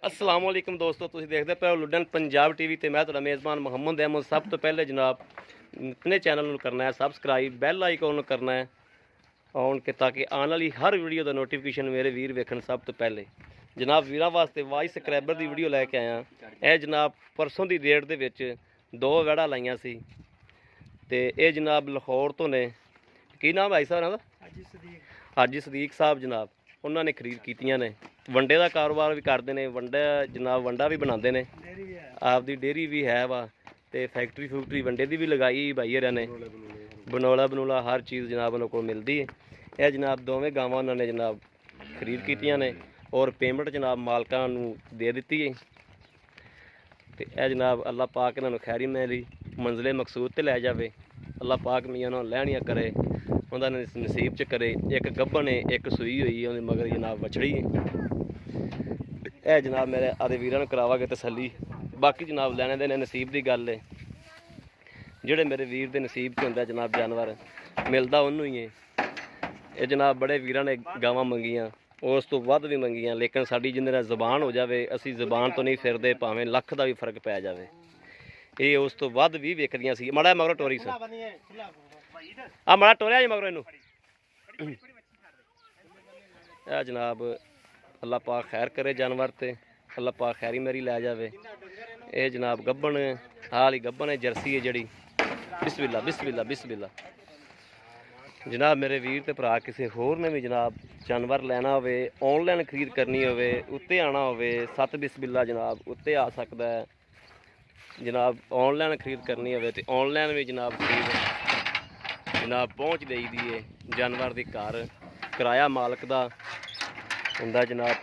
अस्सलाम वालेकुम दोस्तों, तुसीं देखदे पए हो लुडन पंजाब टीवी ते मैं तुहाडा मेज़बान मुहम्मद अहमद। सब तो पहले जनाब अपने चैनल नूं करना है सबसक्राइब, बैल आइकन करना है ऑन कि ताकि आने वाली हर वीडियो का नोटिफिकेशन मेरे वीर वेखण सब तो पहले। जनाब वीरां वास्ते वाइस सबसक्राइबर की वीडियो लैके आया। यह जनाब परसों की डेट दे विच 2 वैड़ा लाइयां सी ते ये जनाब लाहौर तो ने। की नाम भाई साहब दा? हाजी सदीक साहब जनाब। उन्होंने खरीद कीतियां ने। वंडे का कारोबार भी करते हैं, वंडा जनाब वंडा भी बनाते हैं, आपकी डेयरी भी है वा ते फैक्ट्री फूक्ट्री वंडे की भी लगाई भाई हर ने। बनौला बनूला हर चीज़ जनाब उन्होंने को मिलती है। यह जनाब दोवें गावां उन्होंने जनाब खरीद कीतियां ने और पेमेंट जनाब मालकां नूं दे दी है। तो यह जनाब अल्लाह पाक इन्होंने खैरी मेरी मंजिले मकसूद ते लै जावे। अल्लाह पाक मियां उन्होंने लैनियां करे, उन्होंने नसीब च करे। एक गब्बन है, एक सूई हुई है, मगर जनाब बछड़ी है। यह जनाब मेरे आदे वीरां नूं करावांगे तसल्ली। बाकी जनाब लैने देने नसीब की गल है, जिहड़े मेरे वीर के नसीब च हुंदा जनाब जानवर मिलता उन्होंने ही है। ये जनाब बड़े वीरां ने गावां मंगियां, उस तो वध भी मंगियां, लेकिन साडी जिन्ने जबान हो जाए असी जबान तो नहीं फिरदे, भावें लख का भी फर्क पै जाए। ये उस तो वध भी वेखदियां सी। माड़ा मगरों टोरी सी आ, माड़ा टोरिया जी मगरों इनू। यह जनाब अल्लाह पाक खैर करे जानवर ते अल्लाह पाक खैरी मेरी लै जावे। ये जनाब गब्बन हाल ही गब्बन है, जर्सी है जड़ी। बिस्मिल्लाह बिस्मिल्लाह बिस्मिल्लाह। जनाब मेरे वीर ते भरा किसी होर ने भी जनाब जानवर लैना होवे, ऑनलाइन खरीद करनी होवे, उत्ते आना होवे, 7 बिस्मिल्लाह जनाब उत्ते आ सकता है। जनाब ऑनलाइन खरीद करनी होवे ते ऑनलाइन भी जनाब खरीद जनाब पहुँच देई दी है। जानवर के घर किराया मालक का हुंदा जनाब,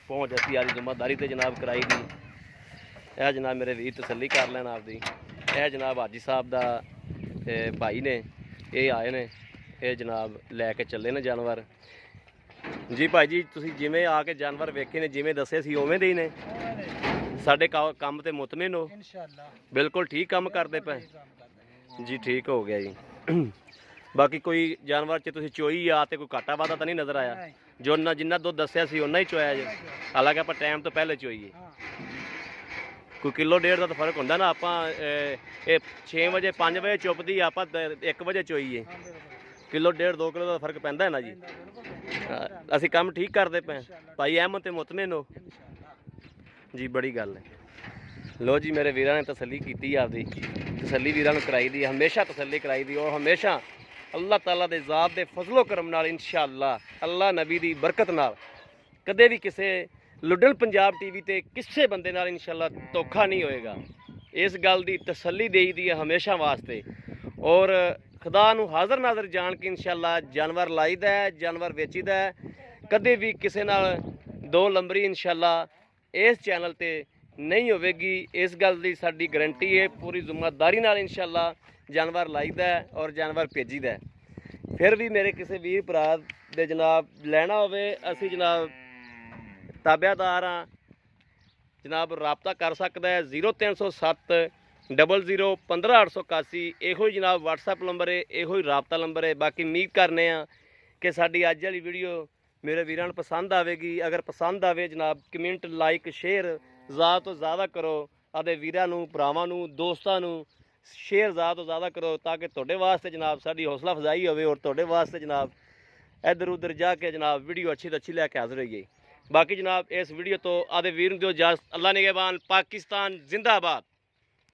पहुँच असी आली जिम्मेदारी ते जनाब कराई दी। यह जनाब मेरे वीर तसल्ली कर लैन आपदी। यह जनाब हाजी साहब दा भाई ने, ये आए ने, ये जनाब लैके चले ने जानवर। जी भाई जी, तुसीं जिवें आके जानवर वेखे ने, जिवें दसे सी उवें दे ही ने। साडे काम ते मुतमिन हो? बिल्कुल ठीक काम करते पे जी, ठीक हो गया जी। बाकी कोई जानवर च तुसीं चोई आ ते कोई घाटा वाधा तो नहीं नज़र आया? जो ना जिन्ना दुध दसिया सी उन्ना ही चोया जी, हालांकि आप टाइम तो पहले चोईए। कोई किलो डेढ़ का तो फर्क होंदा ना। आप 6 बजे 5 बजे चुपदी, आप 1 बजे चोईए, किलो डेढ़ 2 किलो का फर्क पैंदा है ना जी। असी काम ठीक करते पे भाई, अहमद ते मुतमिन हो जी, बड़ी गल है। लो जी मेरे वीरां ने तसल्ली की आपदी, तसल्ली वीरां नूं कराई दी, हमेशा तसल्ली कराई दी। और हमेशा अल्लाह ताला दे ज़ात दे फजलो करम नाल इंशाअल्लाह अल्लाह नबी दी बरकत नाल कदे भी किसी लुडन पंजाब टीवी ते किसी बंदे नाल इंशाअल्लाह धोखा नहीं होएगा। इस गल दी तसल्ली देई दी है हमेशा वास्ते। और खुदा नूं हाज़र नाज़र जान के इंशाअल्लाह जानवर लाईदा है, जानवर वेचीदा है। कदे भी किसी नाल 2 नंबरी इंशाअल्लाह इस चैनल ते नहीं होवेगी। इस गल की साडी गारंटी है, पूरी जिम्मेदारी नाल इंशाअल्लाह जानवर लाईदा है और जानवर भेजीदा है। फिर भी मेरे किसी वीर भरा दे जनाब लैना होवे, असी जनाब ताबेदार हाँ जनाब, रबता कर सकता है 0307 00 15 881। इहो ही जनाब व्हाट्सएप नंबर है, इहो ही रबता नंबर है। बाकी उम्मीद करने कि साडी अज वाली वीडियो मेरे वीरां नूं पसंद आवेगी। अगर पसंद आवे जनाब कमेंट लाइक शेयर ज़्यादा तो ज़्यादा करो, आदे वीरां नूं भरावां नूं दोस्तां नूं शेयर ज़्यादा तो ज़्यादा करो, ताकि तुहाडे वास्ते जनाब साडी हौसला अफजाई होवे और तुहाडे वास्ते जनाब इधर उधर जाके जनाब वीडियो अच्छी तो अच्छी लैके हाजिर होइए। बाकी जनाब इस वीडियो तो आदे वीर जो इजाज़त, अल्लाह निगहबान, पाकिस्तान जिंदाबाद।